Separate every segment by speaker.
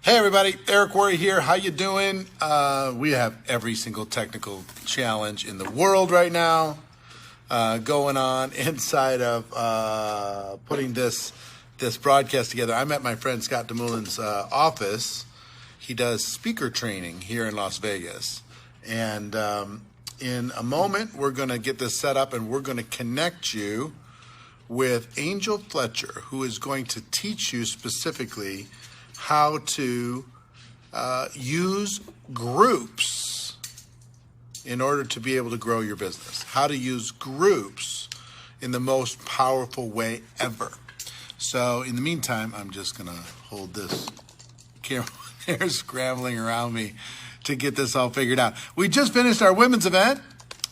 Speaker 1: Hey everybody, Eric Worre here. How you doing? We have every single technical challenge in the world right now going on inside of putting this broadcast together. I'm at my friend Scott DeMoulin's office. He does speaker training here in Las Vegas. And in a moment, we're going to get this set up and we're going to connect you with Angel Fletcher, who is going to teach you specifically how to use groups in order to be able to grow your business. How to use groups in the most powerful way ever. So in the meantime, I'm just going to hold this camera here scrambling around me to get this all figured out. We just finished our women's event,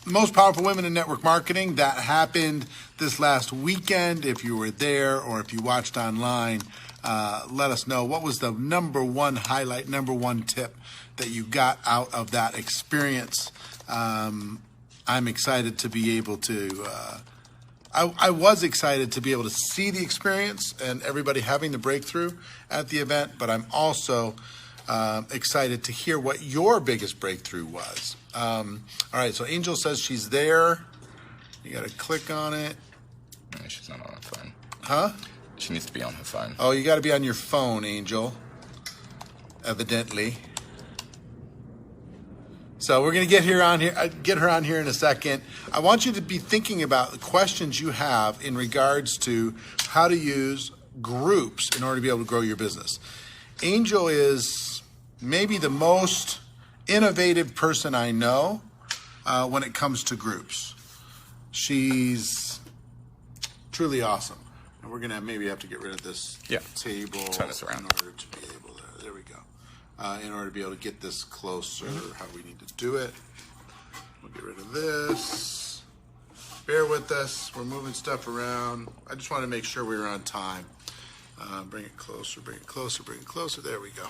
Speaker 1: Most Powerful Women in Network Marketing. That happened this last weekend. If you were there or if you watched online, let us know what was the number one highlight, number one tip that you got out of that experience. I'm excited to be able to, I was excited to be able to see the experience and everybody having the breakthrough at the event, but I'm also excited to hear what your biggest breakthrough was. All right, so Angel says she's there. You got to click on it.
Speaker 2: No, she's not on her phone.
Speaker 1: Huh?
Speaker 2: She needs to be on her phone.
Speaker 1: Oh, you got to be on your phone, Angel. Evidently. So we're going to get her on here in a second. I want you to be thinking about the questions you have in regards to how to use groups in order to be able to grow your business. Angel is maybe the most innovative person I know when it comes to groups. She's truly awesome. And we're going to maybe have to get rid of this table
Speaker 2: Turn this around.
Speaker 1: in order to be able to, there we go. In order to be able to get this closer, how we need to do it. We'll get rid of this. Bear with us. We're moving stuff around. I just want to make sure we were on time. Bring it closer, bring it closer, bring it closer. There we go.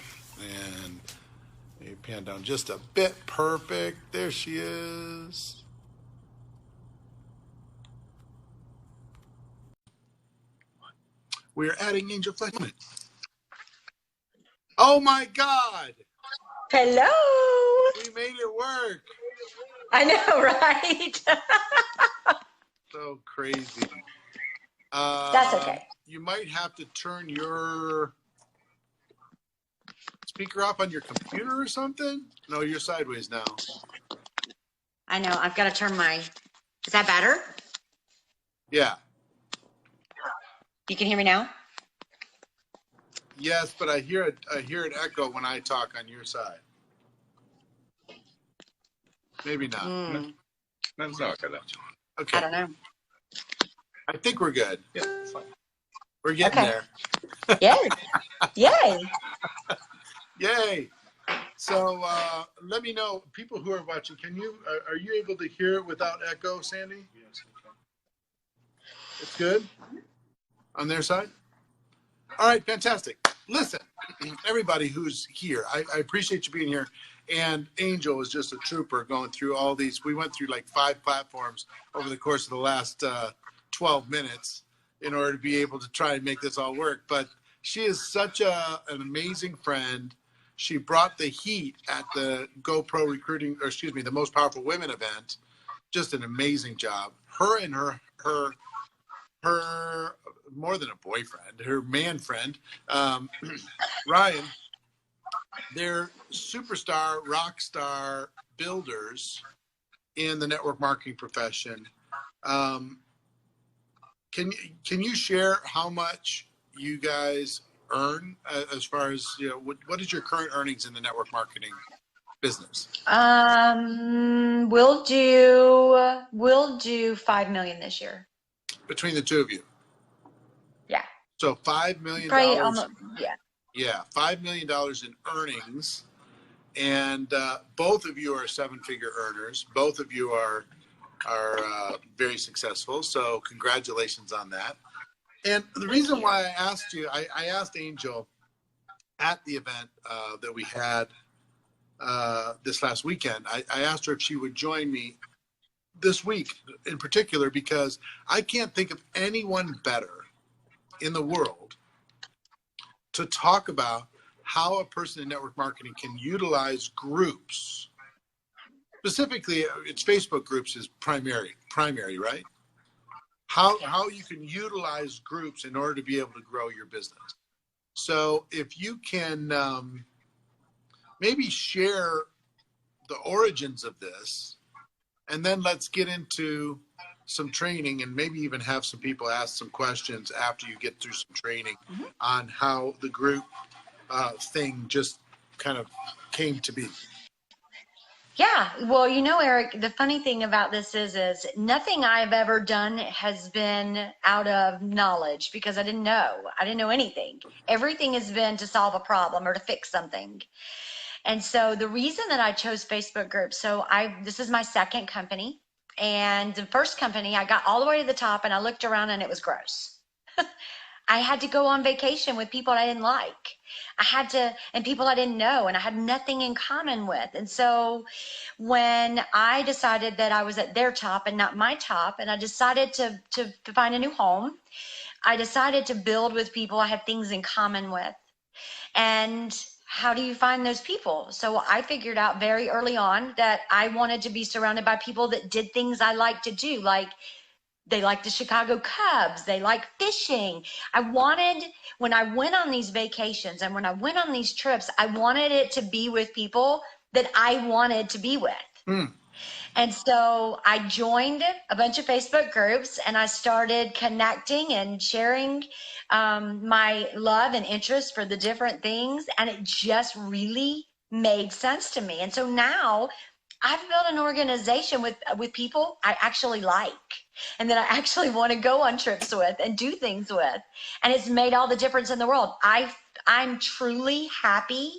Speaker 1: And maybe pan down just a bit. Perfect. There she is. We're adding Angel Fletcher. Oh my God.
Speaker 3: Hello.
Speaker 1: We made it work.
Speaker 3: I know, right?
Speaker 1: So crazy.
Speaker 3: That's okay.
Speaker 1: You might have to turn your speaker off on your computer or something. No, you're sideways now.
Speaker 3: I know. I've got to turn my. Is that better?
Speaker 1: Yeah.
Speaker 3: You can hear me now?
Speaker 1: Yes, but I hear it echo when I talk on your side. Maybe not.
Speaker 2: That's not okay, though.
Speaker 1: Okay.
Speaker 3: I don't know.
Speaker 1: I think we're good.
Speaker 2: Yeah, it's fine.
Speaker 1: We're getting
Speaker 3: Okay.
Speaker 1: there.
Speaker 3: Yay. Yay.
Speaker 1: Yay. So let me know, people who are watching, are you able to hear it without echo, Sandy? Yes. It's good on their side? All right, fantastic. Listen, everybody who's here, I appreciate you being here. And Angel is just a trooper going through all these. We went through like 5 platforms over the course of the last 12 minutes in order to be able to try and make this all work. But she is such an amazing friend. She brought the heat at the GoPro recruiting, or excuse me, the Most Powerful Women event. Just an amazing job. Her and her more than a boyfriend, her man friend, Ryan, they're superstar, rock star builders in the network marketing profession. Can you share how much you guys earn as far as, what is your current earnings in the network marketing business?
Speaker 3: We'll do 5 million this year.
Speaker 1: Between the two of you?
Speaker 3: Yeah.
Speaker 1: So $5 million.
Speaker 3: Probably almost, yeah.
Speaker 1: Yeah, $5 million in earnings. And both of you are 7-figure earners. Both of you are very successful. So congratulations on that. And the reason why I asked you, I asked Angel at the event that we had this last weekend, I asked her if she would join me this week in particular, because I can't think of anyone better in the world to talk about how a person in network marketing can utilize groups. Specifically, it's Facebook groups is primary, right? How you can utilize groups in order to be able to grow your business. So if you can maybe share the origins of this, and then let's get into some training and maybe even have some people ask some questions after you get through some training on how the group thing just kind of came to be.
Speaker 3: Yeah, well, you know, Eric, the funny thing about this is nothing I've ever done has been out of knowledge because I didn't know. I didn't know anything. Everything has been to solve a problem or to fix something. And so the reason that I chose Facebook groups, this is my second company. And the first company, I got all the way to the top and I looked around and it was gross. I had to go on vacation with people I didn't like. And people I didn't know, and I had nothing in common with. And so when I decided that I was at their top and not my top, and I decided to find a new home, I decided to build with people I had things in common with. And how do you find those people? So I figured out very early on that I wanted to be surrounded by people that did things I like to do, like they like the Chicago Cubs. They like fishing. When I went on these vacations and when I went on these trips, I wanted it to be with people that I wanted to be with. And so I joined a bunch of Facebook groups and I started connecting and sharing my love and interest for the different things. And it just really made sense to me. And so now I've built an organization with people I actually like and that I actually want to go on trips with and do things with. And it's made all the difference in the world. I'm truly happy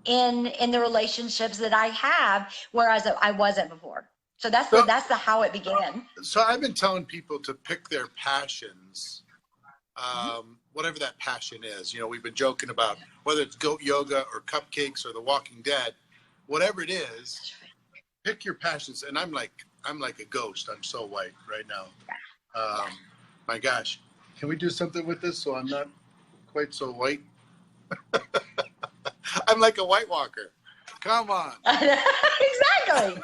Speaker 3: in the relationships that I have, whereas I wasn't before. So that's the how it began.
Speaker 1: So I've been telling people to pick their passions, whatever that passion is. You know, we've been joking about whether it's goat yoga or cupcakes or The Walking Dead, whatever it is. Pick your passions, and I'm like a ghost. I'm so white right now. My gosh, can we do something with this so I'm not quite so white? I'm like a White Walker. Come on.
Speaker 3: Exactly.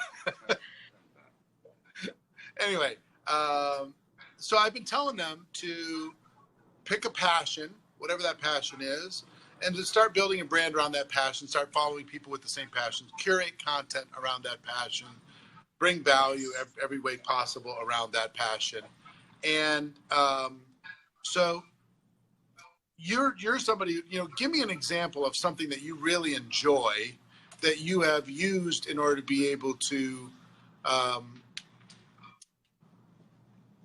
Speaker 1: Anyway, so I've been telling them to pick a passion, whatever that passion is, and to start building a brand around that passion, start following people with the same passion, curate content around that passion, bring value every way possible around that passion. And so you're somebody, you know, give me an example of something that you really enjoy that you have used in order to be able to,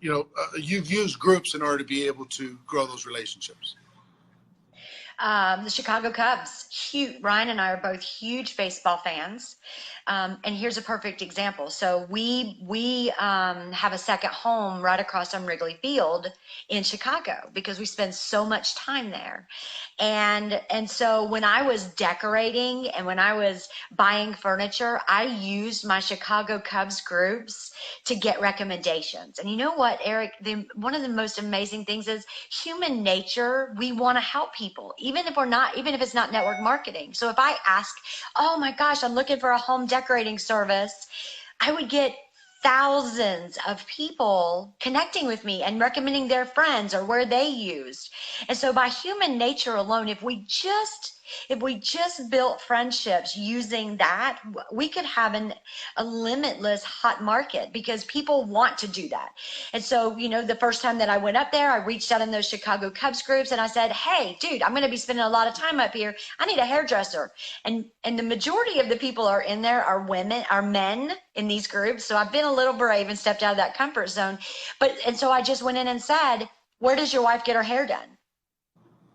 Speaker 1: you've used groups in order to be able to grow those relationships.
Speaker 3: The Chicago Cubs. Ryan and I are both huge baseball fans. And here's a perfect example. So we have a second home right across from Wrigley Field in Chicago because we spend so much time there. And so when I was decorating and when I was buying furniture, I used my Chicago Cubs groups to get recommendations. And you know what, Eric, one of the most amazing things is human nature. We want to help people, even if it's not network marketing. So if I ask, oh my gosh, I'm looking for a home decorating service, I would get thousands of people connecting with me and recommending their friends or where they used. And so by human nature alone, if we just built friendships using that, we could have a limitless hot market because people want to do that. And so, you know, the first time that I went up there, I reached out in those Chicago Cubs groups and I said, hey, dude, I'm going to be spending a lot of time up here. I need a hairdresser. And the majority of the people are in there are men in these groups. So I've been a little brave and stepped out of that comfort zone. And so I just went in and said, where does your wife get her hair done?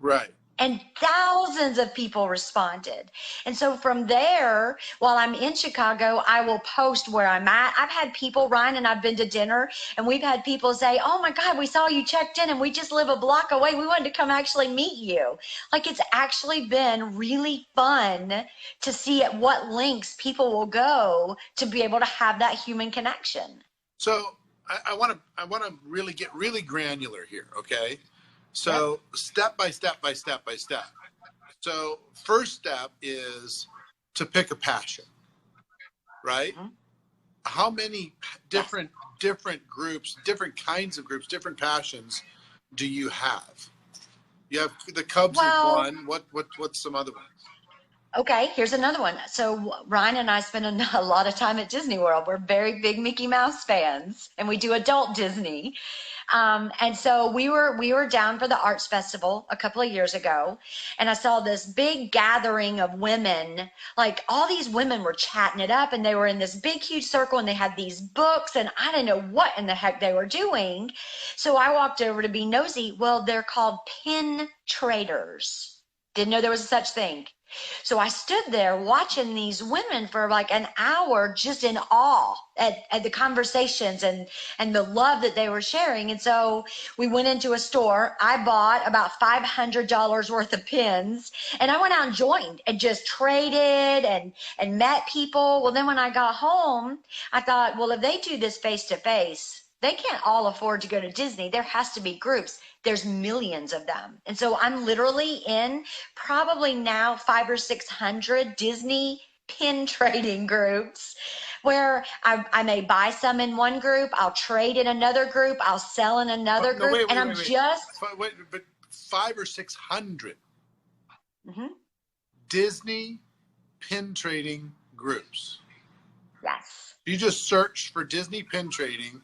Speaker 1: Right.
Speaker 3: And thousands of people responded. And so from there, while I'm in Chicago, I will post where I'm at. I've had people, Ryan and I've been to dinner, and we've had people say, oh my God, we saw you checked in and we just live a block away. We wanted to come actually meet you. Like, it's actually been really fun to see at what lengths people will go to be able to have that human connection.
Speaker 1: So I want to really get really granular here, okay? So step by step by step by step. So first step is to pick a passion, right?
Speaker 3: Mhm.
Speaker 1: How many
Speaker 3: Yes.
Speaker 1: different groups, different kinds of groups, different passions do you have? You have the Cubs is
Speaker 3: Well,
Speaker 1: one. What's some other ones?
Speaker 3: okay, here's another one. So Ryan and I spend a lot of time at Disney World. We're very big Mickey Mouse fans, and we do adult Disney. And so we were down for the Arts Festival a couple of years ago, and I saw this big gathering of women. Like all these women were chatting it up, and they were in this big, huge circle, and they had these books, and I didn't know what in the heck they were doing. So I walked over to be nosy. Well, they're called pin traders. Didn't know there was such thing. So I stood there watching these women for like an hour, just in awe at the conversations and the love that they were sharing. And so we went into a store. I bought about $500 worth of pins, and I went out and joined and just traded and met people. Well, then when I got home, I thought, well, if they do this face to face, they can't all afford to go to Disney. There has to be groups. There's millions of them. And so I'm literally in probably now 500 or 600 Disney pin trading groups where I may buy some in one group, I'll trade in another group, I'll sell in another
Speaker 1: No,
Speaker 3: group, and I'm
Speaker 1: wait.
Speaker 3: just,
Speaker 1: But 500 or 600
Speaker 3: mhm,
Speaker 1: Disney pin trading groups.
Speaker 3: yes.
Speaker 1: You just search for Disney pin trading,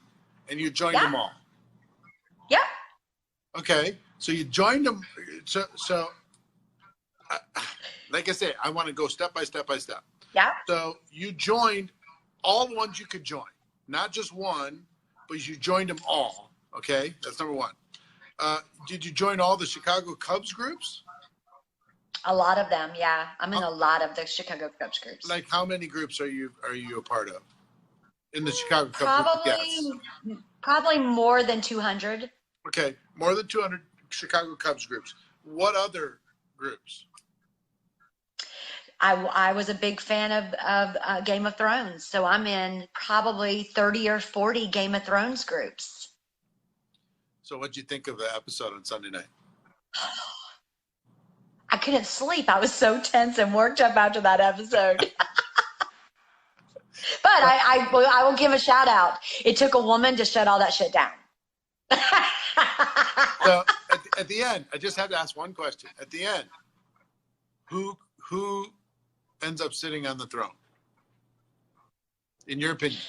Speaker 1: and you joined
Speaker 3: Yeah.
Speaker 1: them all.
Speaker 3: Yep.
Speaker 1: Okay, so you joined them. So like I say, I want to go step by step by step.
Speaker 3: Yeah.
Speaker 1: So you joined all the ones you could join, not just one, but you joined them all. Okay, that's number one. Did you join all the Chicago Cubs groups?
Speaker 3: A lot of them. Yeah. I'm in a lot of the Chicago Cubs groups.
Speaker 1: Like how many groups are you a part of in the Chicago Cubs?
Speaker 3: Probably more than 200.
Speaker 1: Okay, more than 200 Chicago Cubs groups. What other groups?
Speaker 3: I was a big fan of Game of Thrones, so I'm in probably 30 or 40 Game of Thrones groups.
Speaker 1: So what'd you think of the episode on Sunday night?
Speaker 3: I couldn't sleep. I was so tense and worked up after that episode. But I will give a shout out. It took a woman to shut all that shit down.
Speaker 1: So at the end, I just had to ask one question. At the end, who ends up sitting on the throne? In your opinion?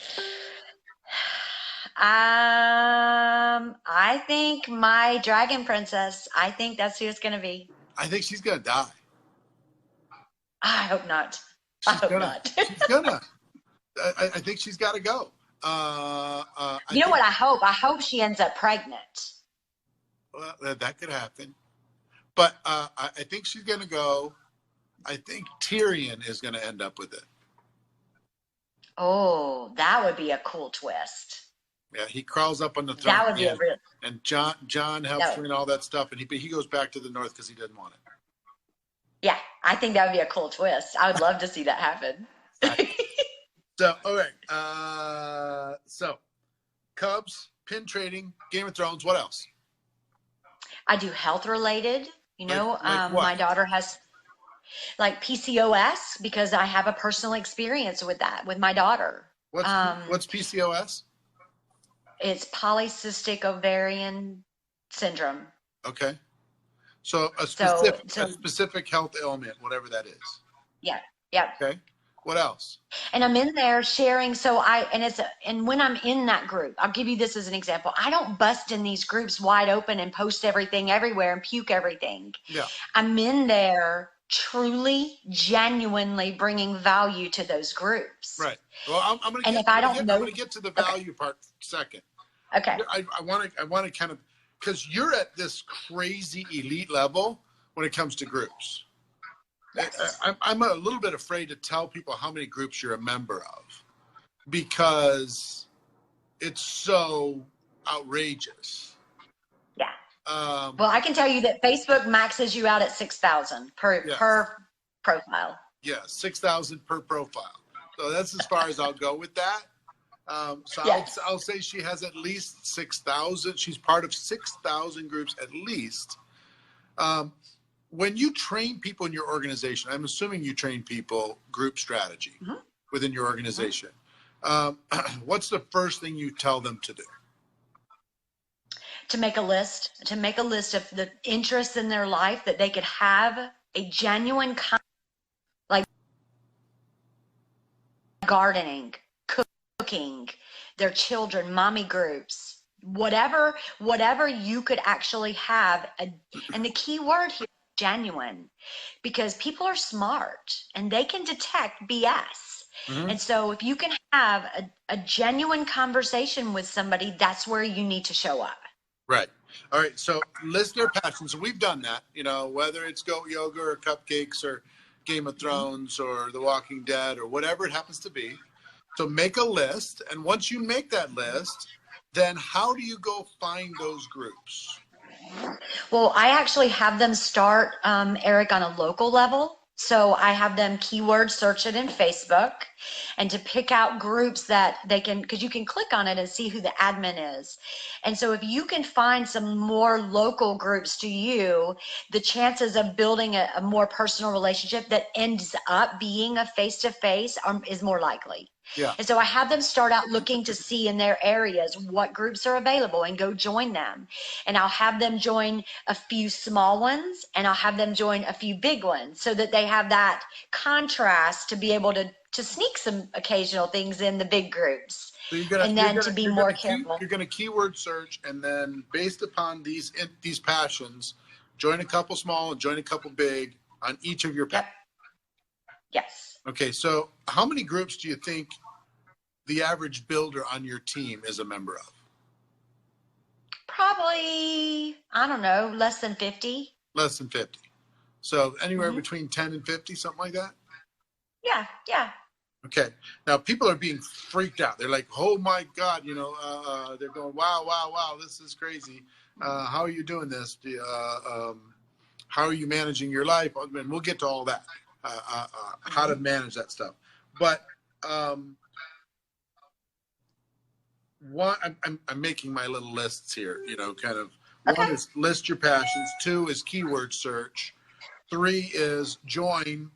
Speaker 3: I think my dragon princess. I think that's who it's gonna be.
Speaker 1: I think she's gonna die.
Speaker 3: I hope not. I hope not.
Speaker 1: She's gonna. I think she's got to go.
Speaker 3: You know what I hope? I hope she ends up pregnant.
Speaker 1: Well, that could happen. But I think she's going to go. I think Tyrion is going to end up with it.
Speaker 3: Oh, that would be a cool twist.
Speaker 1: Yeah, he crawls up on the throne.
Speaker 3: That would be a real.
Speaker 1: And John helps him and all that stuff, and he goes back to the north because he doesn't want it.
Speaker 3: Yeah, I think that would be a cool twist. I would love to see that happen.
Speaker 1: So, all right. So, Cubs, pin trading, Game of Thrones. What else?
Speaker 3: I do health related.
Speaker 1: Like what?
Speaker 3: My daughter has like PCOS because I have a personal experience with that with my daughter.
Speaker 1: What's PCOS?
Speaker 3: It's polycystic ovarian syndrome.
Speaker 1: Okay. So a specific health ailment, whatever that is.
Speaker 3: Yeah. Yeah.
Speaker 1: Okay. What else?
Speaker 3: And I'm in there sharing. And when I'm in that group, I'll give you this as an example. I don't bust in these groups wide open and post everything everywhere and puke everything.
Speaker 1: Yeah.
Speaker 3: I'm in there truly, genuinely bringing value to those groups.
Speaker 1: Right. Well, I'm going to get to the value part second.
Speaker 3: Okay.
Speaker 1: I want to kind of, because you're at this crazy elite level when it comes to groups. Yes. I'm a little bit afraid to tell people how many groups you're a member of because it's so outrageous.
Speaker 3: Yeah. Well, I can tell you that Facebook maxes you out at 6,000 per profile.
Speaker 1: Yeah, 6,000 per profile. So that's as far as I'll go with that.
Speaker 3: Yes.
Speaker 1: I'll say she has at least 6,000. She's part of 6,000 groups at least. when you train people in your organization, I'm assuming you train people group strategy within your organization. What's the first thing you tell them to do?
Speaker 3: To make a list of the interests in their life that they could have a genuine like gardening, cooking, their children, mommy groups, whatever you could actually have. And the key word here is genuine, because people are smart and they can detect BS. And so if you can have a genuine conversation with somebody, that's where you need to show up.
Speaker 1: Right. All right. So list their passions. And we've done that, whether it's goat yoga or cupcakes or Game of Thrones or The Walking Dead or whatever it happens to be. So make a list. And once you make that list, then how do you go find those groups?
Speaker 3: Well, I actually have them start, Eric, on a local level. So I have them keyword search it in Facebook and to pick out groups that they can, because you can click on it and see who the admin is. And so if you can find some more local groups to you, the chances of building a more personal relationship that ends up being a face-to-face is more likely.
Speaker 1: Yeah.
Speaker 3: And so I have them start out looking to see in their areas what groups are available and go join them. And I'll have them join a few small ones and I'll have them join a few big ones so that they have that contrast to be able to sneak some occasional things in the big groups.
Speaker 1: So you're going to keyword search, and then based upon these passions, join a couple small and join a couple big on each of your passions.
Speaker 3: Yep. Yes.
Speaker 1: Okay, so how many groups do you think the average builder on your team is a member of?
Speaker 3: Probably, I don't know, less than 50.
Speaker 1: Less than 50. So anywhere between 10 and 50, something like that?
Speaker 3: Yeah.
Speaker 1: Okay. Now, people are being freaked out. They're like, oh, my God, they're going, wow, this is crazy. How are you doing this? How are you managing your life? I mean, we'll get to all that. How to manage that stuff. But one, I'm making my little lists here, kind of.
Speaker 3: Okay.
Speaker 1: One is list your passions. 2 is keyword search. 3 is join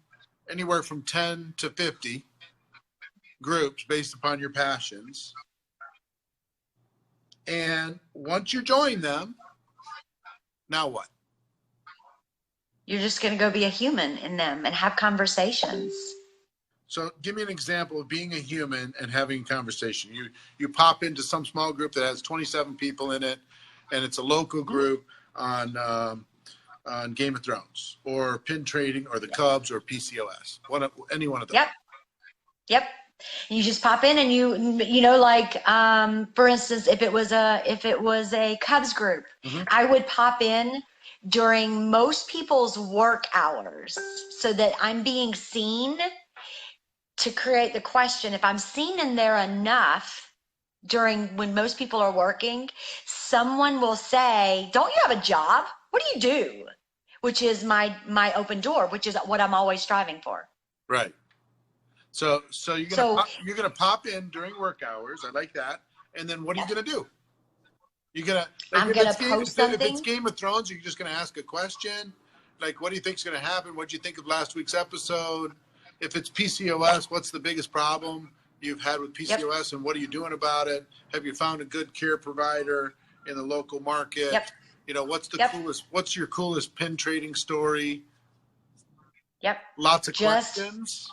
Speaker 1: anywhere from 10 to 50 groups based upon your passions. And once you join them, now what?
Speaker 3: You're just going to go be a human in them and have conversations.
Speaker 1: So give me an example of being a human and having a conversation. You pop into some small group that has 27 people in it, and it's a local group on Game of Thrones or pin trading or the Cubs or PCOS. Any one of those.
Speaker 3: Yep. You just pop in and for instance, if it was a Cubs group, I would pop in during most people's work hours so that I'm being seen, to create the question. If I'm seen in there enough during when most people are working, someone will say, don't you have a job? What do you do? Which is my open door, which is what I'm always striving for.
Speaker 1: Right. So you're gonna pop in during work hours. I like that. And then what are you gonna do? I'm gonna post something. If it's Game of Thrones, you're just gonna ask a question, like, what do you think's gonna happen? What do you think of last week's episode? If it's PCOS, what's the biggest problem you've had with PCOS, and what are you doing about it? Have you found a good care provider in the local market? What's your coolest pin trading story? Lots of questions.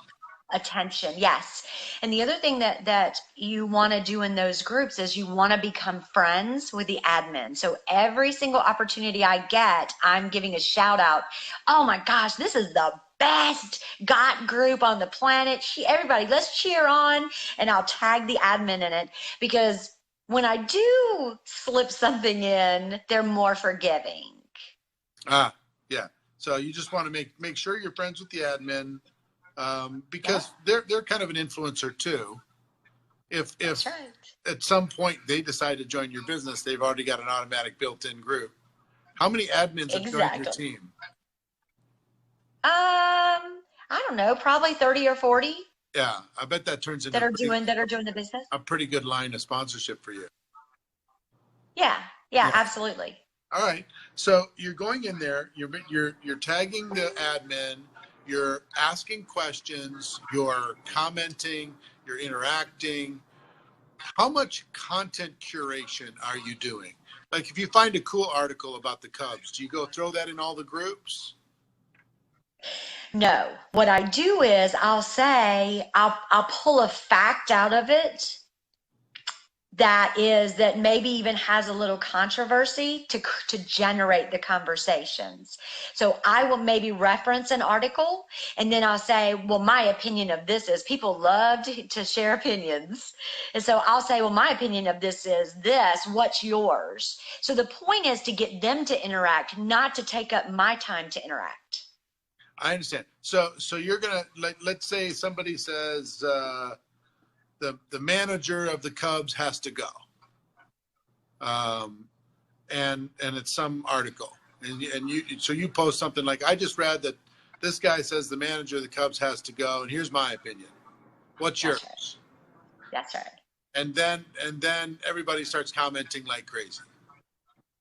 Speaker 3: Attention. Yes. And the other thing that you want to do in those groups is you want to become friends with the admin. So every single opportunity I get, I'm giving a shout out. Oh my gosh, this is the best GOT group on the planet. Everybody, let's cheer on. And I'll tag the admin in it, because when I do slip something in, they're more forgiving.
Speaker 1: Yeah. So you just want to make sure you're friends with the admin. Because they're kind of an influencer too. If
Speaker 3: That's right.
Speaker 1: At some point they decide to join your business, they've already got an automatic built-in group. How many admins have joined your team?
Speaker 3: I don't know, probably 30 or 40.
Speaker 1: Yeah, I bet that turns into
Speaker 3: that are doing the business.
Speaker 1: A pretty good line of sponsorship for you.
Speaker 3: Yeah, absolutely.
Speaker 1: All right. So you're going in there. You're tagging the admin. You're asking questions. You're commenting. You're interacting. How much content curation are you doing? Like, if you find a cool article about the Cubs, do you go throw that in all the groups?
Speaker 3: No, what I do is I'll pull a fact out of it that maybe even has a little controversy to generate the conversations. So I will maybe reference an article, and then I'll say, well, my opinion of this is, people love to share opinions. And so I'll say, well, my opinion of this is this, what's yours? So the point is to get them to interact, not to take up my time to interact.
Speaker 1: I understand. So you're gonna, let's say somebody says the manager of the Cubs has to go, and it's some article, and you post something like, I just read that this guy says the manager of the Cubs has to go, and here's my opinion. What's yours?
Speaker 3: Right. That's right.
Speaker 1: And then everybody starts commenting like crazy.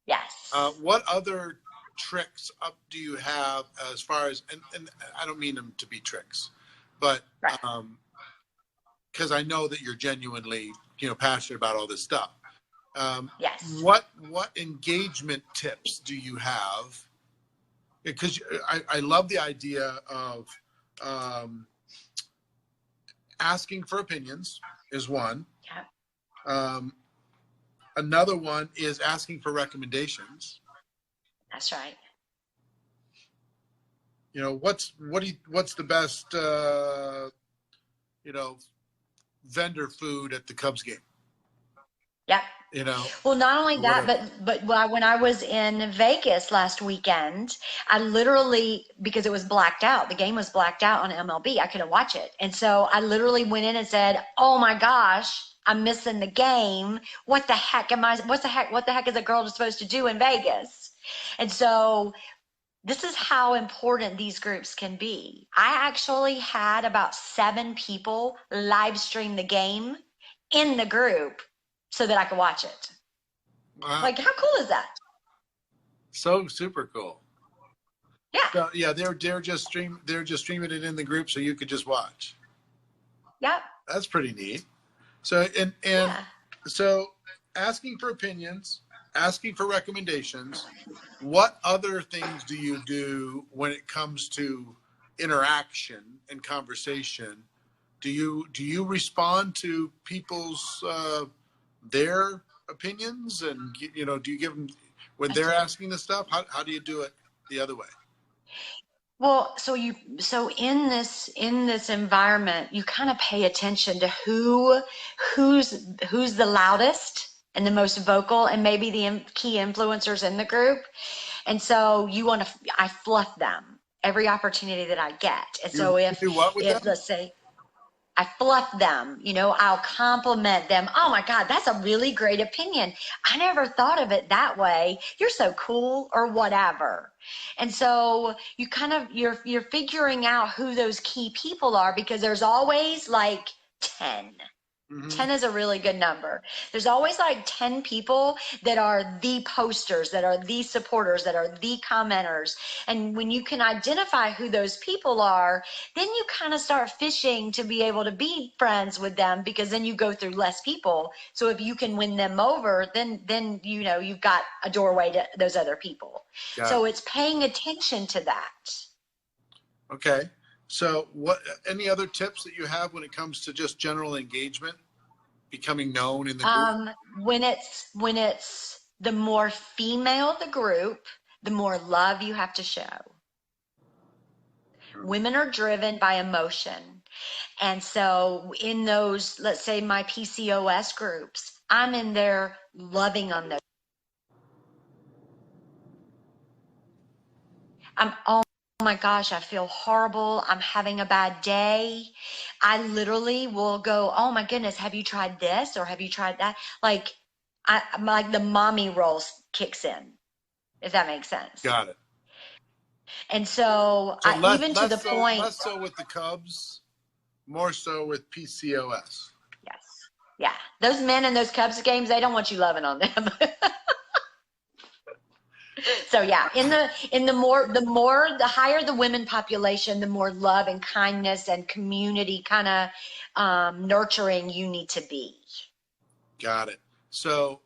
Speaker 3: Yes.
Speaker 1: What other tricks up do you have as far as, and I don't mean them to be tricks, but
Speaker 3: right.
Speaker 1: Because I know that you're genuinely, passionate about all this stuff.
Speaker 3: Yes.
Speaker 1: What engagement tips do you have? Because I love the idea of asking for opinions is one.
Speaker 3: Yeah.
Speaker 1: Another one is asking for recommendations.
Speaker 3: That's right.
Speaker 1: What's the best vendor food at the Cubs game?
Speaker 3: Yep. Well, not only that, but when I was in Vegas last weekend, I literally, because it was blacked out, the game was blacked out on MLB, I couldn't watch it. And so I literally went in and said, oh my gosh, I'm missing the game. What the heck is a girl supposed to do in Vegas? And so this is how important these groups can be. I actually had about 7 people live stream the game in the group so that I could watch it.
Speaker 1: Wow.
Speaker 3: Like, how cool is that?
Speaker 1: So super cool.
Speaker 3: Yeah.
Speaker 1: So, yeah, they're just streaming it in the group so you could just watch.
Speaker 3: Yep.
Speaker 1: That's pretty neat. So so asking for opinions, asking for recommendations. What other things do you do when it comes to interaction and conversation? Do you respond to people's their opinions, and do you give them when they're asking the stuff? How do you do it the other way?
Speaker 3: Well, so in this environment, you kind of pay attention to who's the loudest and the most vocal, and maybe the key influencers in the group. And so I fluff them every opportunity that I get. And so if let's say I fluff them, I'll compliment them. Oh my God, that's a really great opinion. I never thought of it that way. You're so cool, or whatever. And so you're figuring out who those key people are, because there's always like 10. Mm-hmm. 10 is a really good number. There's always like 10 people that are the posters, that are the supporters, that are the commenters. And when you can identify who those people are, then you kind of start fishing to be able to be friends with them, because then you go through less people. So if you can win them over, then you've got a doorway to those other people. So it's paying attention to that.
Speaker 1: Okay. So any other tips that you have when it comes to just general engagement, becoming known in the group?
Speaker 3: When it's the more female the group, the more love you have to show. Women are driven by emotion. And so in those, let's say my PCOS groups, I'm in there loving on those. Oh my gosh, I feel horrible. I'm having a bad day. I literally will go, oh my goodness, have you tried this or have you tried that? Like the mommy role kicks in, if that makes sense.
Speaker 1: Got it.
Speaker 3: And so even to the point.
Speaker 1: Less so with the Cubs, more so with PCOS.
Speaker 3: Yes. Yeah. Those men in those Cubs games, they don't want you loving on them. So yeah, the higher the women population, the more love and kindness and community kind of nurturing you need to be.
Speaker 1: Got it. So,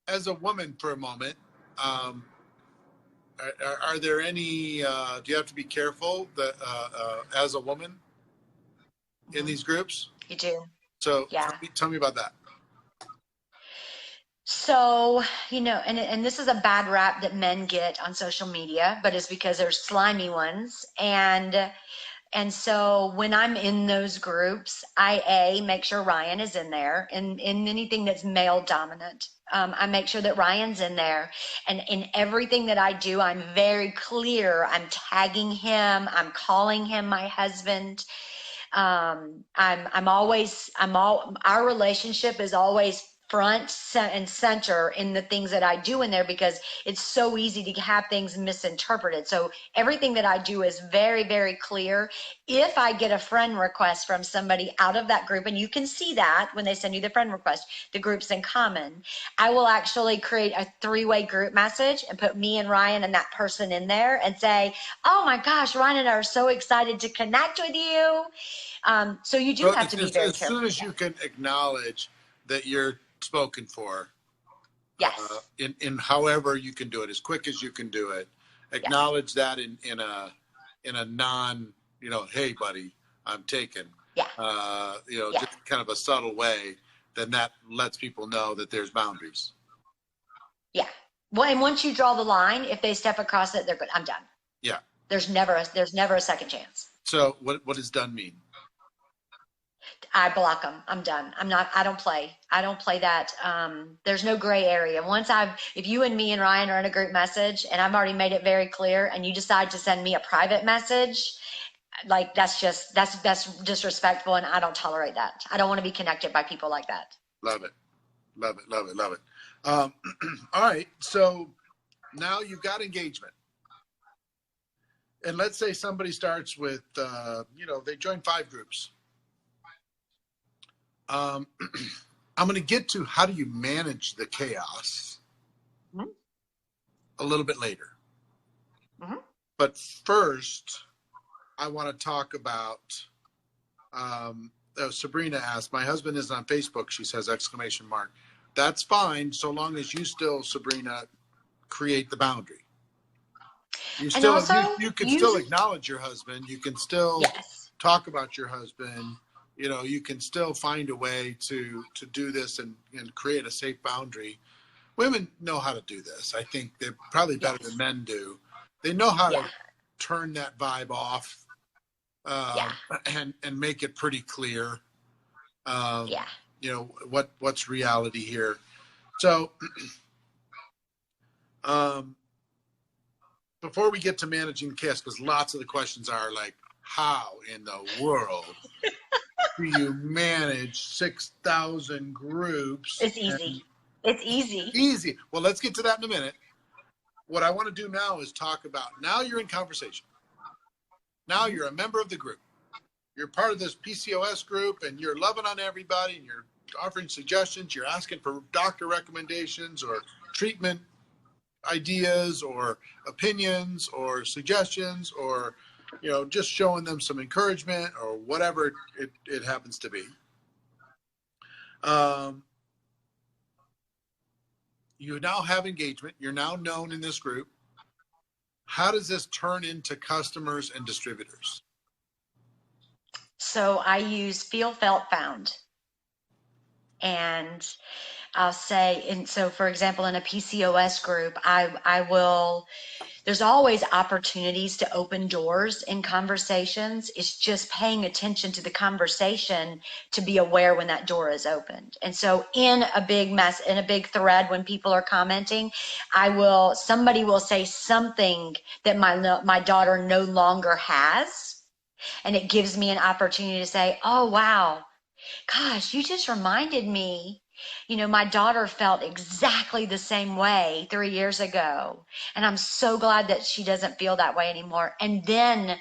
Speaker 1: as a woman, for a moment, um, are there any? Do you have to be careful that as a woman in these groups?
Speaker 3: You do.
Speaker 1: So,
Speaker 3: Yeah.
Speaker 1: tell me about that.
Speaker 3: So, and this is a bad rap that men get on social media, but it's because they're slimy ones. And so when I'm in those groups, I make sure Ryan is in there, and in anything that's male dominant. I make sure that Ryan's in there, and in everything that I do, I'm very clear. I'm tagging him. I'm calling him my husband. Our relationship is always and center in the things that I do in there, because it's so easy to have things misinterpreted. So everything that I do is very, very clear. If I get a friend request from somebody out of that group, and you can see that when they send you the friend request, the group's in common, I will actually create a 3-way group message and put me and Ryan and that person in there and say, oh my gosh, Ryan and I are so excited to connect with you. So you do
Speaker 1: So
Speaker 3: have to be very
Speaker 1: as
Speaker 3: careful.
Speaker 1: soon as you can acknowledge that you're spoken for,
Speaker 3: Yes.
Speaker 1: in however you can do it, as quick as you can do it, acknowledge that in a non, hey buddy, I'm taken.
Speaker 3: Yeah. Yeah.
Speaker 1: Just kind of a subtle way, then that lets people know that there's boundaries.
Speaker 3: Yeah. Well, and once you draw the line, if they step across it, they're good. I'm done.
Speaker 1: Yeah.
Speaker 3: There's never a second chance.
Speaker 1: So what does done mean?
Speaker 3: I block them. I'm done. I don't play. I don't play that. There's no gray area. If you and me and Ryan are in a group message and I've already made it very clear, and you decide to send me a private message, like that's disrespectful, and I don't tolerate that. I don't want to be connected by people like that.
Speaker 1: Love it. Love it. Love it. Love it. All right. So now you've got engagement. And let's say somebody starts with, they join 5 groups. I'm going to get to how do you manage the chaos a little bit later.
Speaker 3: Mm-hmm.
Speaker 1: But first, I want to talk about, Sabrina asked, my husband is on Facebook, she says, ! That's fine, so long as you still, Sabrina, create the boundary. You still, you can still acknowledge your husband. You can still talk about your husband. You can still find a way to do this and create a safe boundary. Women know how to do this. I think they're probably better than men do. They know how to turn that vibe off and make it pretty clear. What's reality here. So before we get to managing chaos, because lots of the questions are like, how in the world do you manage 6,000 groups?
Speaker 3: It's easy. It's easy.
Speaker 1: Easy. Well, let's get to that in a minute. What I want to do now is talk about, now you're in conversation. Now you're a member of the group. You're part of this PCOS group, and you're loving on everybody, and you're offering suggestions. You're asking for doctor recommendations or treatment ideas or opinions or suggestions, or just showing them some encouragement or whatever it happens to be. You now have engagement. You're now known in this group. How does this turn into customers and distributors?
Speaker 3: So I use Feel, Felt, Found. And I'll say, and so for example, in a PCOS group, there's always opportunities to open doors in conversations. It's just paying attention to the conversation to be aware when that door is opened. And so in a big thread, when people are commenting, somebody will say something that my daughter no longer has. And it gives me an opportunity to say, oh, wow, gosh, you just reminded me, my daughter felt exactly the same way 3 years ago. And I'm so glad that she doesn't feel that way anymore. And then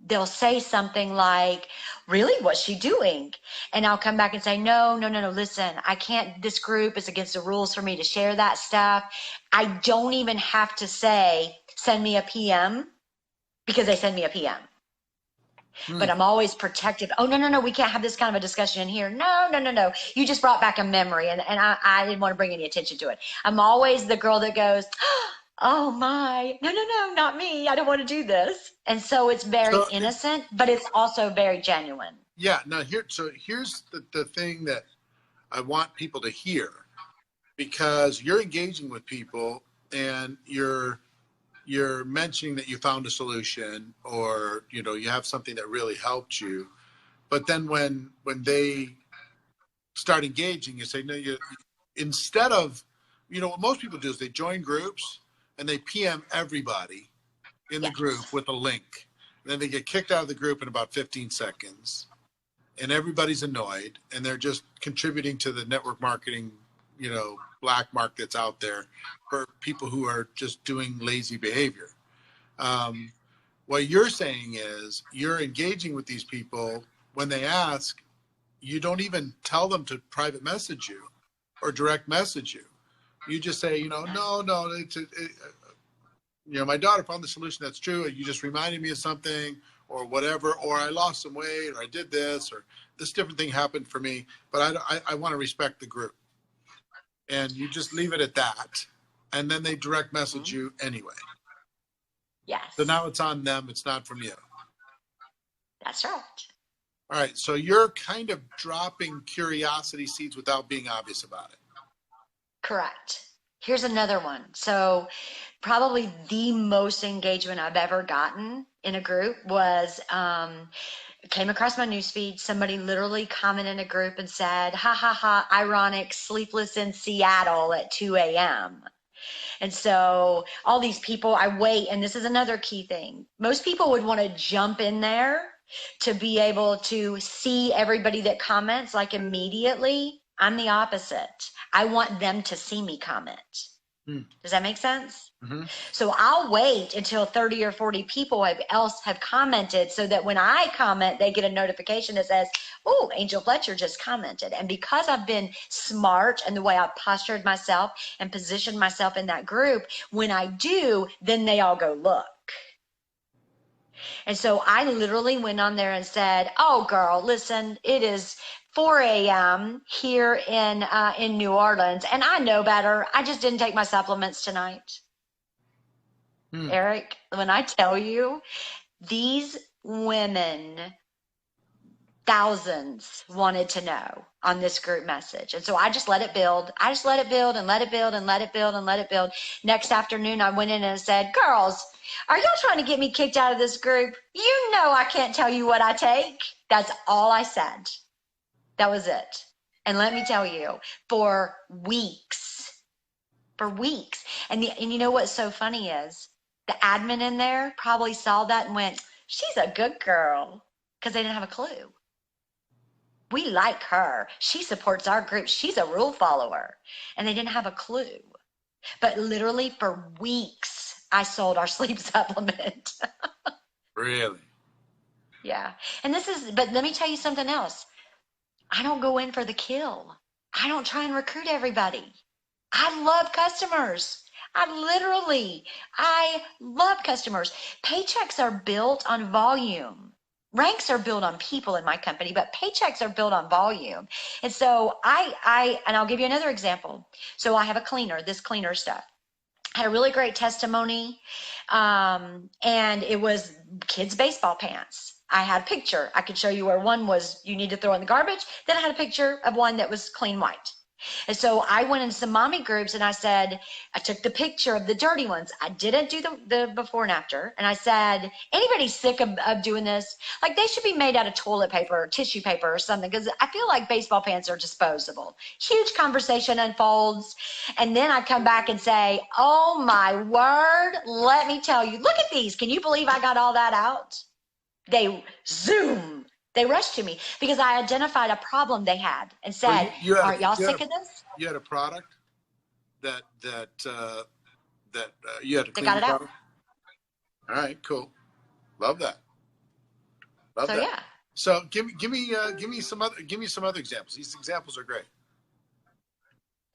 Speaker 3: they'll say something like, really, what's she doing? And I'll come back and say, no, listen, I can't, this group is against the rules for me to share that stuff. I don't even have to say, send me a PM, because they send me a PM. But I'm always protective. Oh, no, we can't have this kind of a discussion in here. No. You just brought back a memory, and I didn't want to bring any attention to it. I'm always the girl that goes, oh my, no, not me. I don't want to do this. And so it's very innocent, but it's also very genuine.
Speaker 1: Yeah. Now here's the thing that I want people to hear, because you're engaging with people and you're mentioning that you found a solution, or, you know, you have something that really helped you. But then when they start engaging, you say, no, instead of, you know, what most people do is they join groups and they PM everybody in the group with a link. And then they get kicked out of the group in about 15 seconds. And everybody's annoyed, and they're just contributing to the network marketing, you know, black mark that's out there for people who are just doing lazy behavior. What you're saying is you're engaging with these people. When they ask, you don't even tell them to private message you or direct message you. You just say, you know, no, you know, my daughter found the solution. That's true. You just reminded me of something, or whatever, or I lost some weight, or I did this, or this different thing happened for me, but I want to respect the group. And you just leave it at that. And then they direct message you anyway.
Speaker 3: Yes.
Speaker 1: So now it's on them. It's not from you.
Speaker 3: That's right.
Speaker 1: All right. So you're kind of dropping curiosity seeds without being obvious about it.
Speaker 3: Correct. Here's another one. So probably the most engagement I've ever gotten in a group was, came across my newsfeed. Somebody literally commented in a group and said, ha, ironic, sleepless in Seattle at 2 a.m. And so all these people, I wait, and this is another key thing. Most people would want to jump in there to be able to see everybody that comments like immediately. I'm the opposite. I want them to see me comment. Does that make sense? Mm-hmm. So I'll wait until 30 or 40 people have commented, so that when I comment, they get a notification that says, oh, Angel Fletcher just commented. And because I've been smart in the way I've postured myself and positioned myself in that group, when I do, then they all go look. And so I literally went on there and said, oh, girl, listen, it is 4 a.m. here in New Orleans, and I know better. I just didn't take my supplements tonight. Eric, when I tell you, these women, thousands wanted to know on this group message. And so I just let it build. I just let it build and let it build and let it build and let it build. Next afternoon, I went in and said, girls, are y'all trying to get me kicked out of this group? You know I can't tell you what I take. That's all I said. That was it. And let me tell you, for weeks, and you know what's so funny is the admin in there probably saw that and went, she's a good girl, because they didn't have a clue. We like her. She supports our group. She's a rule follower. And they didn't have a clue. But literally for weeks, I sold our sleep supplement.
Speaker 1: Really?
Speaker 3: Yeah. And but let me tell you something else. I don't go in for the kill. I don't try and recruit everybody. I love customers. I love customers. Paychecks are built on volume. Ranks are built on people in my company, but paychecks are built on volume. And so and I'll give you another example. So I have a cleaner, this cleaner stuff. I had a really great testimony, and it was kids' baseball pants. I had a picture. I could show you where one was you need to throw in the garbage. Then I had a picture of one that was clean white. And so I went into some mommy groups and I took the picture of the dirty ones. I didn't do the before and after. And I said, anybody sick of doing this? Like, they should be made out of toilet paper or tissue paper or something, because I feel like baseball pants are disposable. Huge conversation unfolds. And then I come back and say, oh my word, let me tell you, look at these. Can you believe I got all that out? They rushed to me because I identified a problem they had and said, aren't y'all sick of this?
Speaker 1: You had a product that you had to clean
Speaker 3: got it out.
Speaker 1: All right, cool. Love that. Love
Speaker 3: So
Speaker 1: that.
Speaker 3: yeah.
Speaker 1: So give me some other examples. These examples are great.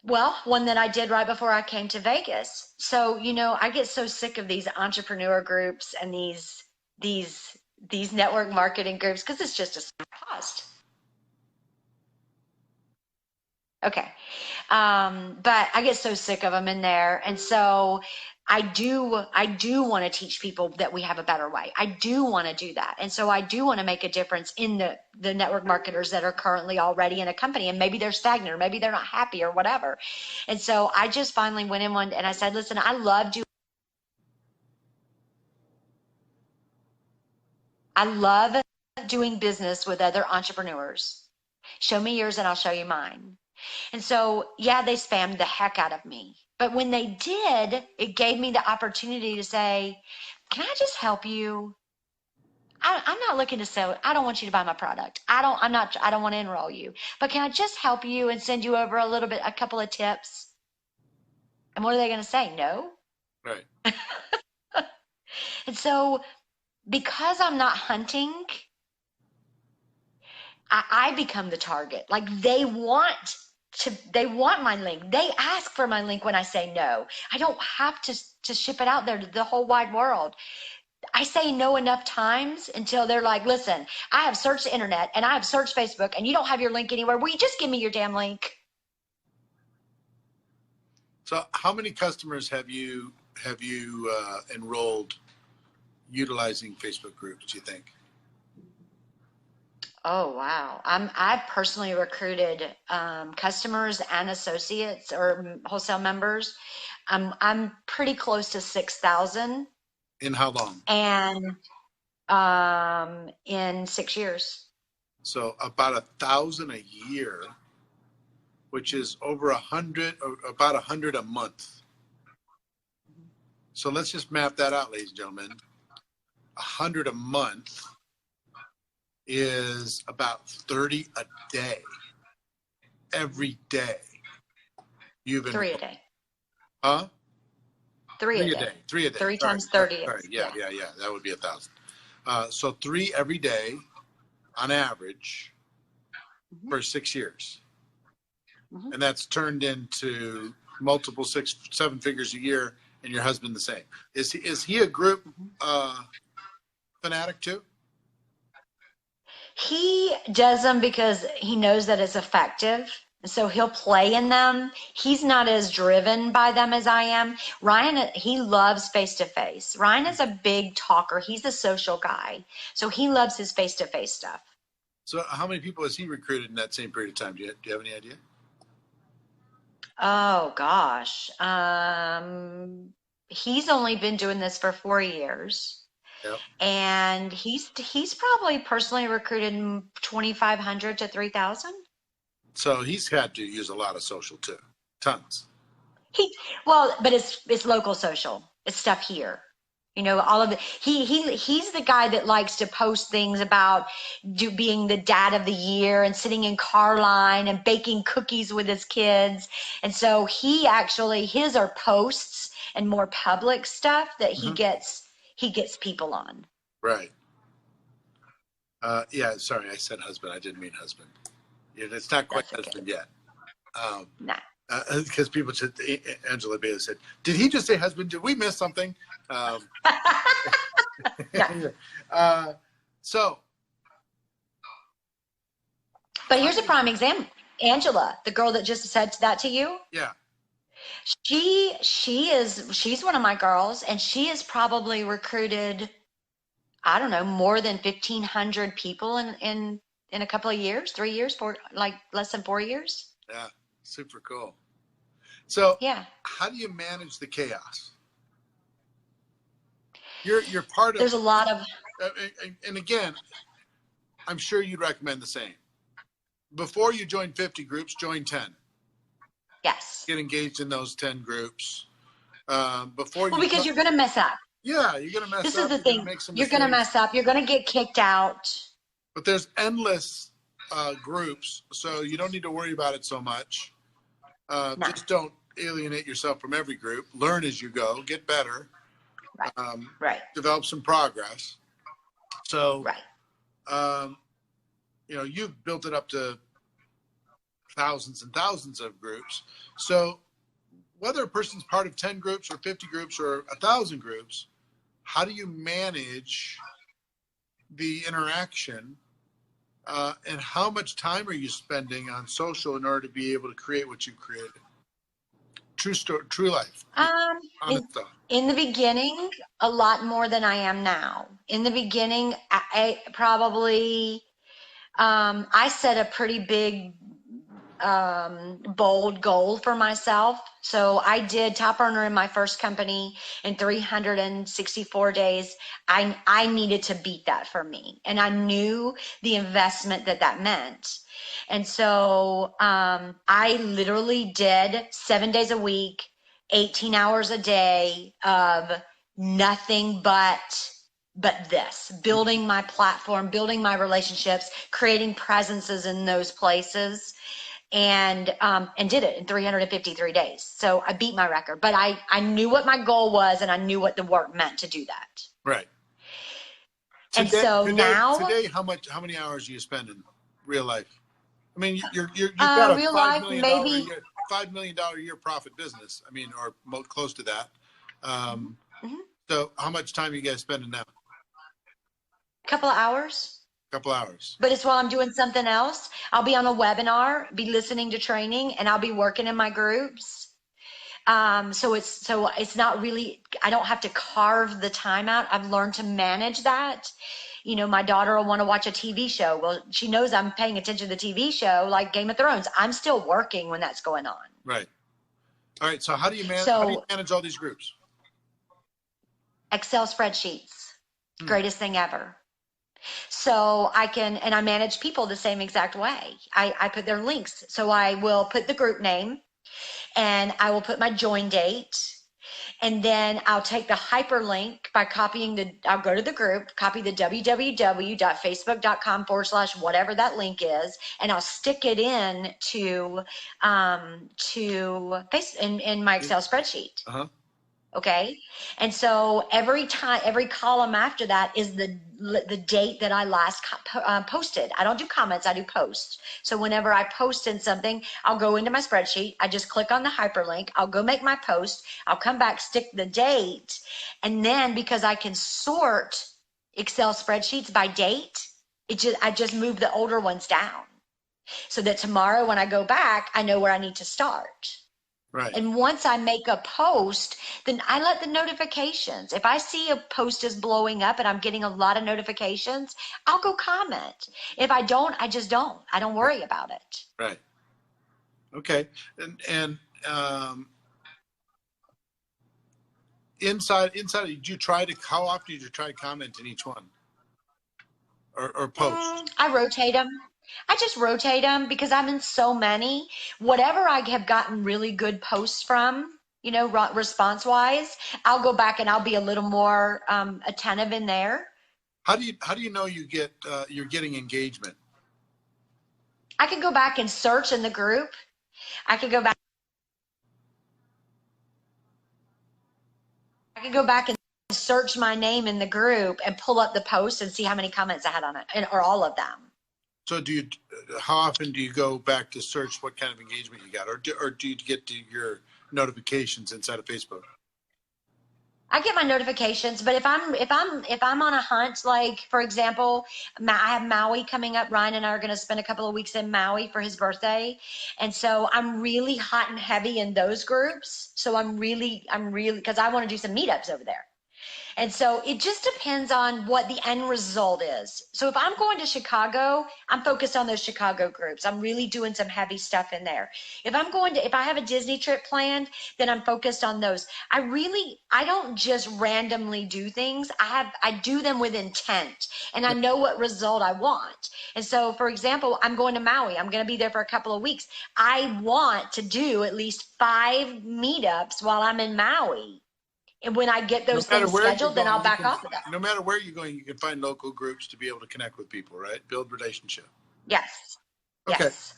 Speaker 3: Well, one that I did right before I came to Vegas. So, I get so sick of these entrepreneur groups and these these network marketing groups because it's just a sunk cost. Okay. But I get so sick of them in there. And so I do want to teach people that we have a better way. I do want to do that. And so I do want to make a difference in the network marketers that are currently already in a company, and maybe they're stagnant or maybe they're not happy or whatever. And so I just finally went in one and I said, listen, I love doing business with other entrepreneurs. Show me yours and I'll show you mine. And so, yeah, they spammed the heck out of me. But when they did, it gave me the opportunity to say, can I just help you? I'm not looking to sell. I don't want you to buy my product. I don't want to enroll you, but can I just help you and send you over a couple of tips? And what are they going to say? No.
Speaker 1: Right.
Speaker 3: And so because I'm not hunting, I become the target. Like they want my link. They ask for my link when I say no. I don't have to ship it out there to the whole wide world. I say no enough times until they're like, listen, I have searched the internet and I have searched Facebook and you don't have your link anywhere. Will you just give me your damn link?
Speaker 1: So how many customers have you enrolled utilizing Facebook groups, do you think?
Speaker 3: Oh, wow. I've personally recruited customers and associates or wholesale members. I'm pretty close to 6,000.
Speaker 1: In how long?
Speaker 3: And in 6 years.
Speaker 1: So about 1,000 a year, which is over 100, or about 100 a month. So let's just map that out, ladies and gentlemen. 100 a month is about 30 a day. Every day. You've been
Speaker 3: 3 a day.
Speaker 1: Huh?
Speaker 3: 3 a day.
Speaker 1: 3 a day.
Speaker 3: 3 times 30.
Speaker 1: Sorry. Yeah. That would be 1,000. So 3 every day on average for 6 years. And that's turned into multiple 6, 7 figures a year, and your husband the same. Is he a group fanatic too?
Speaker 3: He does them because he knows that it's effective. So he'll play in them. He's not as driven by them as I am. Ryan, he loves face-to-face. Ryan is a big talker. He's a social guy. So he loves his face-to-face stuff.
Speaker 1: So how many people has he recruited in that same period of time? Do you have any idea?
Speaker 3: Oh, gosh. He's only been doing this for 4 years.
Speaker 1: Yep.
Speaker 3: And he's probably personally recruited 2,500 to 3,000.
Speaker 1: So he's had to use a lot of social too. Tons.
Speaker 3: But it's local social. It's stuff here. All of it. He's the guy that likes to post things about being the dad of the year and sitting in car line and baking cookies with his kids. And so his are posts and more public stuff that he gets people on.
Speaker 1: Right. Yeah, sorry, I said husband. I didn't mean husband. Yeah, it's not quite husband yet.
Speaker 3: Nah.
Speaker 1: Because people said, Angela Bailey said, did he just say husband? Did we miss something? So.
Speaker 3: But here's a prime example. Angela, the girl that just said that to you.
Speaker 1: Yeah.
Speaker 3: She's one of my girls, and she has probably recruited, I don't know, more than 1,500 people in a couple of years, 3 years, less than 4 years.
Speaker 1: Yeah, super cool. So
Speaker 3: yeah,
Speaker 1: how do you manage the chaos? You're part of.
Speaker 3: There's a lot of.
Speaker 1: And again, I'm sure you'd recommend the same. Before you join 50 groups, join 10.
Speaker 3: Yes.
Speaker 1: Get engaged in those 10 groups. Because
Speaker 3: you're going to mess up.
Speaker 1: Yeah, you're going to mess up.
Speaker 3: This is the thing. You're going to mess up. You're going to get kicked out.
Speaker 1: But there's endless groups, so you don't need to worry about it so much. No. Just don't alienate yourself from every group. Learn as you go. Get better.
Speaker 3: Right.
Speaker 1: Develop some progress. So,
Speaker 3: right.
Speaker 1: you've built it up to thousands and thousands of groups. So whether a person's part of 10 groups or 50 groups or 1,000 groups, how do you manage the interaction? And how much time are you spending on social in order to be able to create what you've created? True story, true life. Honest stuff.
Speaker 3: In the beginning, a lot more than I am now. In the beginning, I probably, I set a pretty big, bold goal for myself. So I did top earner in my first company in 364 days. I needed to beat that for me. And I knew the investment that meant. And so, I literally did 7 days a week, 18 hours a day of nothing but this, building my platform, building my relationships, creating presences in those places. And did it in 353 days. So I beat my record, but I knew what my goal was and I knew what the work meant to do that.
Speaker 1: Right.
Speaker 3: And so now,
Speaker 1: today, how many hours do you spend in real life? I mean, you've got a
Speaker 3: real
Speaker 1: $5
Speaker 3: life,
Speaker 1: million
Speaker 3: maybe
Speaker 1: $5 million a year profit business. I mean, or close to that.
Speaker 3: Mm-hmm.
Speaker 1: So how much time are you guys spending now?
Speaker 3: A couple of hours.
Speaker 1: Couple hours.
Speaker 3: But it's while I'm doing something else. I'll be on a webinar, be listening to training, and I'll be working in my groups. So it's not really, I don't have to carve the time out. I've learned to manage that. My daughter will want to watch a TV show. Well, she knows I'm paying attention to the TV show, like Game of Thrones. I'm still working when that's going on.
Speaker 1: Right. All right. So how do you manage all these groups?
Speaker 3: Excel spreadsheets. Greatest thing ever. So I manage people the same exact way. I put their links. So I will put the group name and I will put my join date. And then I'll take the hyperlink by I'll go to the group, copy the www.facebook.com/whatever that link is, and I'll stick it in to in my Excel spreadsheet.
Speaker 1: Uh-huh.
Speaker 3: Okay. And so every column after that is the date that I last posted. I don't do comments, I do posts. So whenever I post in something, I'll go into my spreadsheet. I just click on the hyperlink. I'll go make my post. I'll come back, stick the date. And then because I can sort Excel spreadsheets by date, I just move the older ones down so that tomorrow when I go back, I know where I need to start.
Speaker 1: Right.
Speaker 3: And once I make a post, then I let the notifications. If I see a post is blowing up and I'm getting a lot of notifications, I'll go comment. If I don't, I just don't. I don't worry about it.
Speaker 1: Right. Okay. And inside, how often did you try to comment in each one or post?
Speaker 3: I rotate them. I just rotate them because I'm in so many. Whatever I have gotten really good posts from, response wise, I'll go back and I'll be a little more attentive in there.
Speaker 1: How do you know you're getting engagement?
Speaker 3: I can go back and search in the group. I could go back and search my name in the group and pull up the post and see how many comments I had on it, or all of them.
Speaker 1: So how often do you go back to search what kind of engagement you got, or do you get to your notifications inside of Facebook?
Speaker 3: I get my notifications, but if I'm on a hunt, like for example, I have Maui coming up. Ryan and I are going to spend a couple of weeks in Maui for his birthday, and so I'm really hot and heavy in those groups. So I'm really because I want to do some meetups over there. And so it just depends on what the end result is. So if I'm going to Chicago, I'm focused on those Chicago groups. I'm really doing some heavy stuff in there. If I have a Disney trip planned, then I'm focused on those. I don't just randomly do things. I do them with intent, and I know what result I want. And so, for example, I'm going to Maui. I'm going to be there for a couple of weeks. I want to do at least 5 meetups while I'm in Maui. And when I get those things scheduled, then I'll back off of that.
Speaker 1: No matter where you're going, you can find local groups to be able to connect with people, right? Build relationship.
Speaker 3: Yes.
Speaker 1: Okay.
Speaker 3: Yes.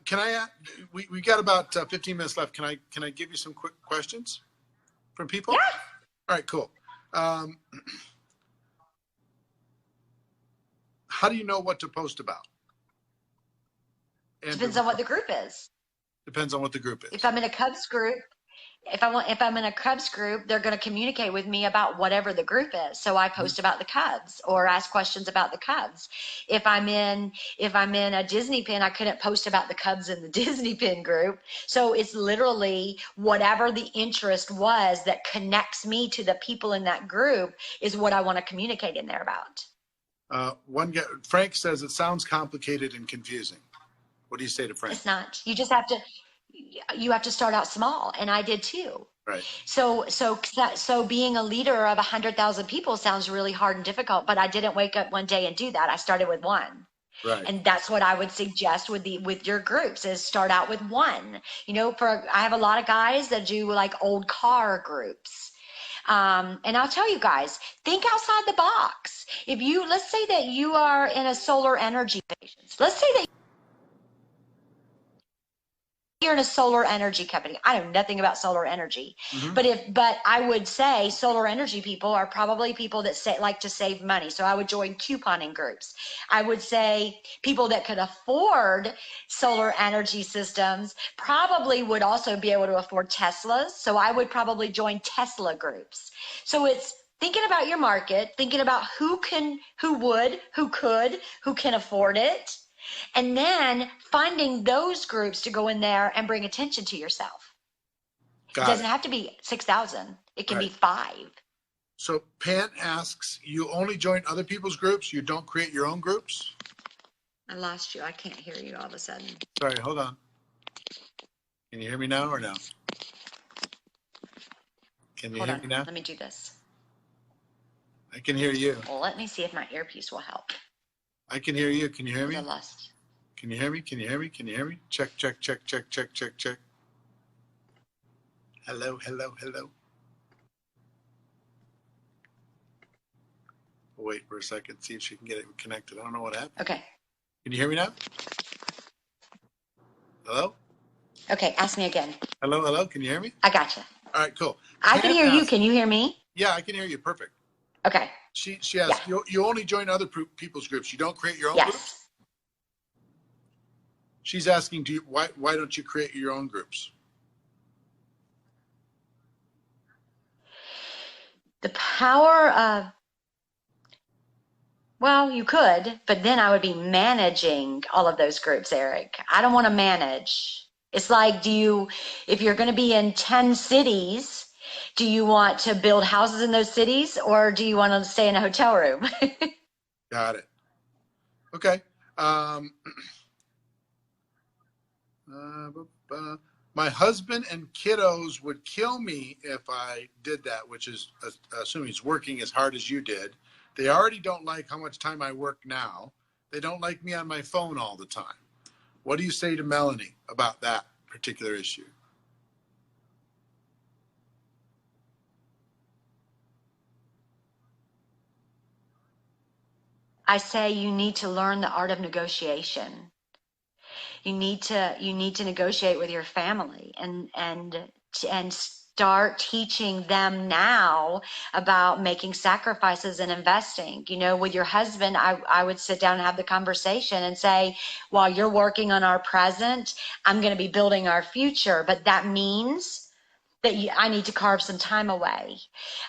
Speaker 1: Can I? We got about 15 minutes left. Can I give you some quick questions from people?
Speaker 3: Yeah.
Speaker 1: All right. Cool. how do you know what to post about? And
Speaker 3: Depends on what the group is.
Speaker 1: depends on what the group is.
Speaker 3: If I'm in a Cubs group, if I'm in a Cubs group, they're going to communicate with me about whatever the group is. So I post about the Cubs or ask questions about the Cubs. If I'm in a Disney pin, I couldn't post about the Cubs in the Disney pin group. So it's literally whatever the interest was that connects me to the people in that group is what I want to communicate in there about.
Speaker 1: Frank says it sounds complicated and confusing. What do you say to Frank?
Speaker 3: It's not. You just have to start out small, and I did too.
Speaker 1: Right.
Speaker 3: So being a leader of 100,000 people sounds really hard and difficult, but I didn't wake up one day and do that. I started with one.
Speaker 1: Right.
Speaker 3: And that's what I would suggest with your groups is start out with one. You know, I have a lot of guys that do like old car groups. And I'll tell you guys, think outside the box. Let's say that you are in a solar energy patients. Let's say that you're in a solar energy company. I know nothing about solar energy, but I would say solar energy people are probably people that like to save money. So I would join couponing groups. I would say people that could afford solar energy systems probably would also be able to afford Teslas. So I would probably join Tesla groups. So it's thinking about your market, thinking about who can afford it. And then finding those groups to go in there and bring attention to yourself. It doesn't have to be 6,000. It can be 5.
Speaker 1: So Pant asks, you only join other people's groups? You don't create your own groups?
Speaker 3: I lost you. I can't hear you all of a sudden.
Speaker 1: Sorry, hold on. Can you hear me now or no? Can you hear me now?
Speaker 3: Let me do this.
Speaker 1: I can hear you.
Speaker 3: Well, let me see if my earpiece will help.
Speaker 1: I can hear you. Can you hear me?
Speaker 3: I lost.
Speaker 1: Can you hear me? Can you hear me? Can you hear me? Check, check, check, check, check, check, check. Hello, hello, hello. Wait for a second. See if she can get it connected. I don't know what happened.
Speaker 3: Okay.
Speaker 1: Can you hear me now? Hello?
Speaker 3: Okay, ask me again.
Speaker 1: Hello, hello. Can you hear me?
Speaker 3: I gotcha.
Speaker 1: All right, cool.
Speaker 3: I can hear you. Can you hear me?
Speaker 1: Yeah, I can hear you. Perfect.
Speaker 3: Okay.
Speaker 1: She asked, you only join other people's groups. You don't create your own
Speaker 3: Yes.
Speaker 1: groups? She's asking, why don't you create your own groups?
Speaker 3: The power of, well, you could, but then I would be managing all of those groups, Eric. I don't want to manage. It's like, if you're going to be in 10 cities, do you want to build houses in those cities or do you want to stay in a hotel room?
Speaker 1: Got it. Okay. My husband and kiddos would kill me if I did that, which is assuming he's working as hard as you did. They already don't like how much time I work now. They don't like me on my phone all the time. What do you say to Melanie about that particular issue?
Speaker 3: I say you need to learn the art of negotiation. You need to negotiate with your family and start teaching them now about making sacrifices and investing. You know, with your husband, I would sit down and have the conversation and say, while you're working on our present, I'm going to be building our future. But that means that I need to carve some time away.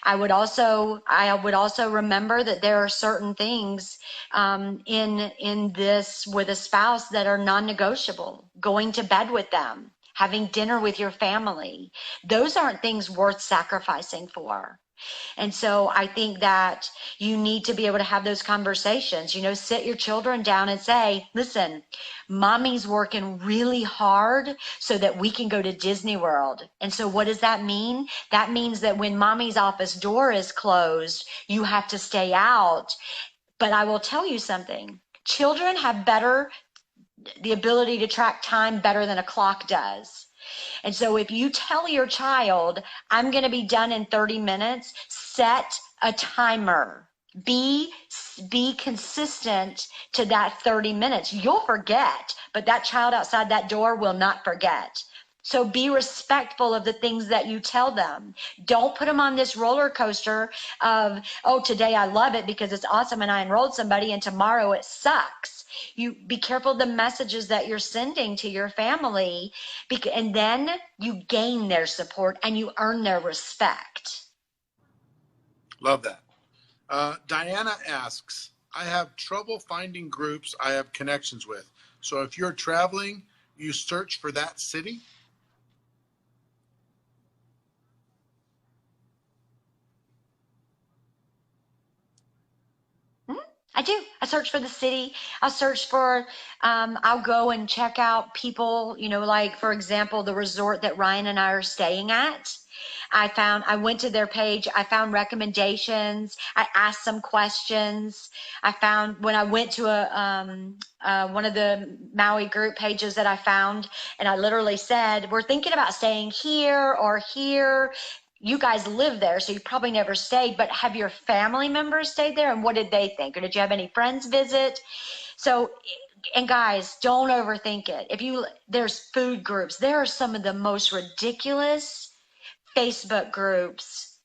Speaker 3: I would also remember that there are certain things in this with a spouse that are non-negotiable. Going to bed with them, having dinner with your family, those aren't things worth sacrificing for. And so I think that you need to be able to have those conversations, you know, sit your children down and say, listen, mommy's working really hard so that we can go to Disney World. And so what does that mean? That means that when mommy's office door is closed, you have to stay out. But I will tell you something. Children have the ability to track time better than a clock does. And so if you tell your child, I'm going to be done in 30 minutes, set a timer. Be consistent to that 30 minutes. You'll forget, but that child outside that door will not forget. So be respectful of the things that you tell them. Don't put them on this roller coaster of, oh, today I love it because it's awesome and I enrolled somebody, and tomorrow it sucks. You be careful of the messages that you're sending to your family, and then you gain their support and you earn their respect.
Speaker 1: Love that. Diana asks, I have trouble finding groups I have connections with. So if you're traveling, you search for that city?
Speaker 3: I do. I search for the city. I'll search for, I'll go and check out people, like, for example, the resort that Ryan and I are staying at. I went to their page. I found recommendations. I asked some questions. I found when I went to one of the Maui group pages that I found, and I literally said, we're thinking about staying here or here. You guys live there, so you probably never stayed, but have your family members stayed there? And what did they think? Or did you have any friends visit? So, and guys, don't overthink it. There's food groups. There are some of the most ridiculous Facebook groups.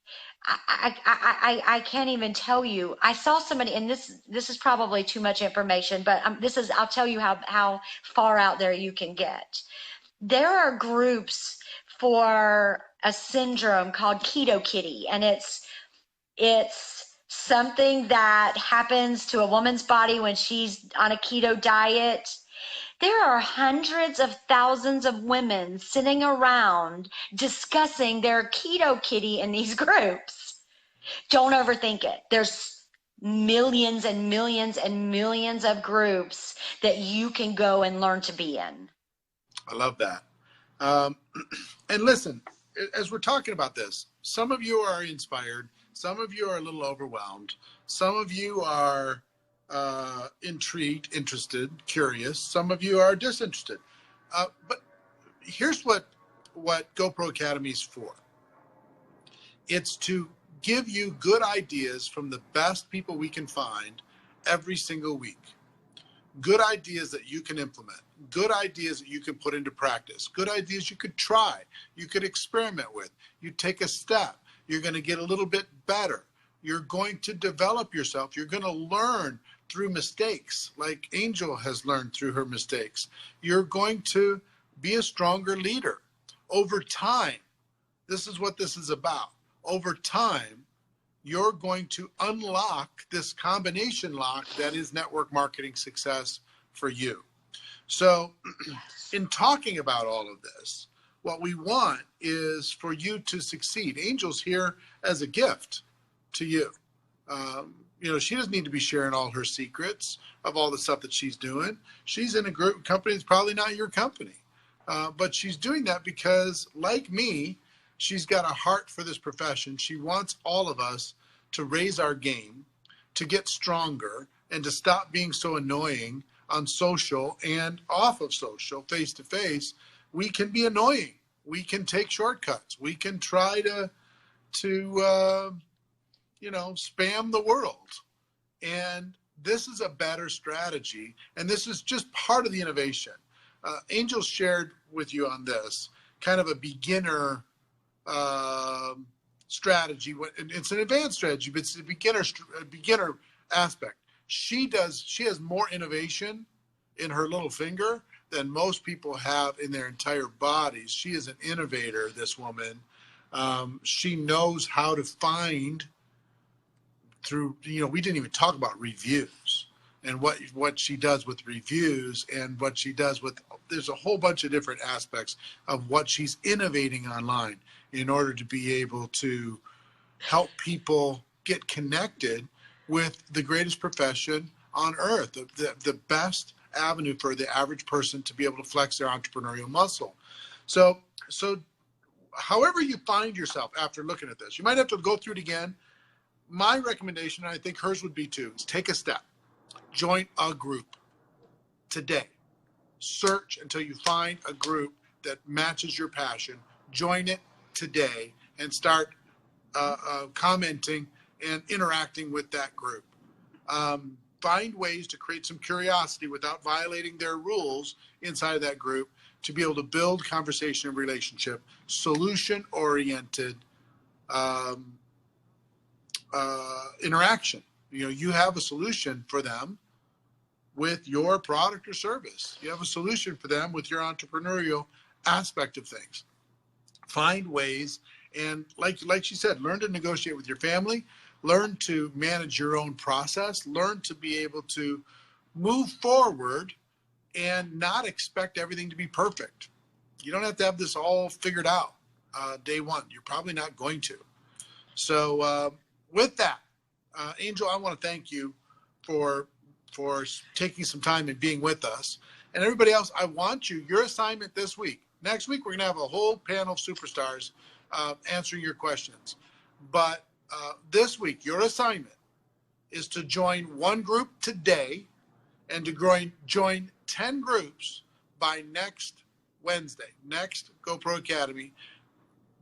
Speaker 3: I can't even tell you. I saw somebody, and this is probably too much information, but I'll tell you how far out there you can get. There are groups for a syndrome called Keto Kitty, and it's something that happens to a woman's body when she's on a keto diet. There are hundreds of thousands of women sitting around discussing their Keto Kitty in these groups. Don't overthink it. There's millions and millions and millions of groups that you can go and learn to be in.
Speaker 1: I love that. And listen, as we're talking about this, some of you are inspired. Some of you are a little overwhelmed. Some of you are intrigued, interested, curious. Some of you are disinterested. But here's what GoPro Academy is for. It's to give you good ideas from the best people we can find every single week. Good ideas that you can implement, good ideas that you can put into practice, good ideas you could try, you could experiment with. You take a step, you're going to get a little bit better. You're going to develop yourself. You're going to learn through mistakes, like Angel has learned through her mistakes. You're going to be a stronger leader over time. This is what this is about. Over time, you're going to unlock this combination lock that is network marketing success for you. So in talking about all of this, what we want is for you to succeed. Angel's here as a gift to you. She doesn't need to be sharing all her secrets of all the stuff that she's doing. She's in a company that's probably not your company. But she's doing that because, like me, she's got a heart for this profession. She wants all of us to raise our game, to get stronger, and to stop being so annoying on social and off of social, face to face. We can be annoying. We can take shortcuts. We can try to spam the world. And this is a better strategy. And this is just part of the innovation. Angel shared with you on this kind of a beginner strategy. It's an advanced strategy, but it's a beginner aspect. She has more innovation in her little finger than most people have in their entire bodies. She is an innovator, this woman. She knows how to find through, we didn't even talk about reviews and what she does with reviews and what she does with, there's a whole bunch of different aspects of what she's innovating online in order to be able to help people get connected with the greatest profession on earth, the best avenue for the average person to be able to flex their entrepreneurial muscle. So however you find yourself after looking at this, you might have to go through it again. My recommendation, and I think hers would be too, is take a step. Join a group today. Search until you find a group that matches your passion. Join it today and start commenting and interacting with that group. Find ways to create some curiosity without violating their rules inside of that group to be able to build conversation and relationship, solution-oriented interaction. You have a solution for them with your product or service. You have a solution for them with your entrepreneurial aspect of things. Find ways, and like she said, learn to negotiate with your family, learn to manage your own process, learn to be able to move forward and not expect everything to be perfect. You don't have to have this all figured out day one. You're probably not going to. So with that, Angel, I want to thank you for taking some time and being with us. And everybody else, I want your assignment this week. Next week, we're going to have a whole panel of superstars answering your questions. But this week, your assignment is to join one group today and to join 10 groups by next Wednesday, next GoPro Academy.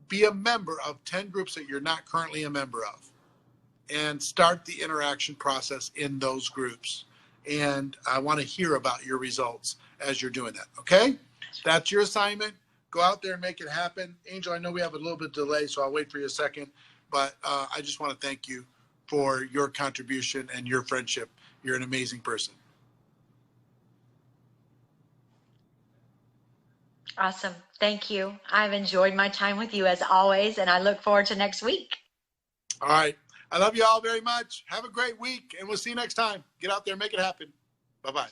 Speaker 1: Be a member of 10 groups that you're not currently a member of and start the interaction process in those groups. And I want to hear about your results as you're doing that. Okay? That's your assignment. Go out there and make it happen. Angel, I know we have a little bit of delay, so I'll wait for you a second. But I just want to thank you for your contribution and your friendship. You're an amazing person.
Speaker 3: Awesome. Thank you. I've enjoyed my time with you as always, and I look forward to next week.
Speaker 1: All right. I love you all very much. Have a great week, and we'll see you next time. Get out there and make it happen. Bye-bye.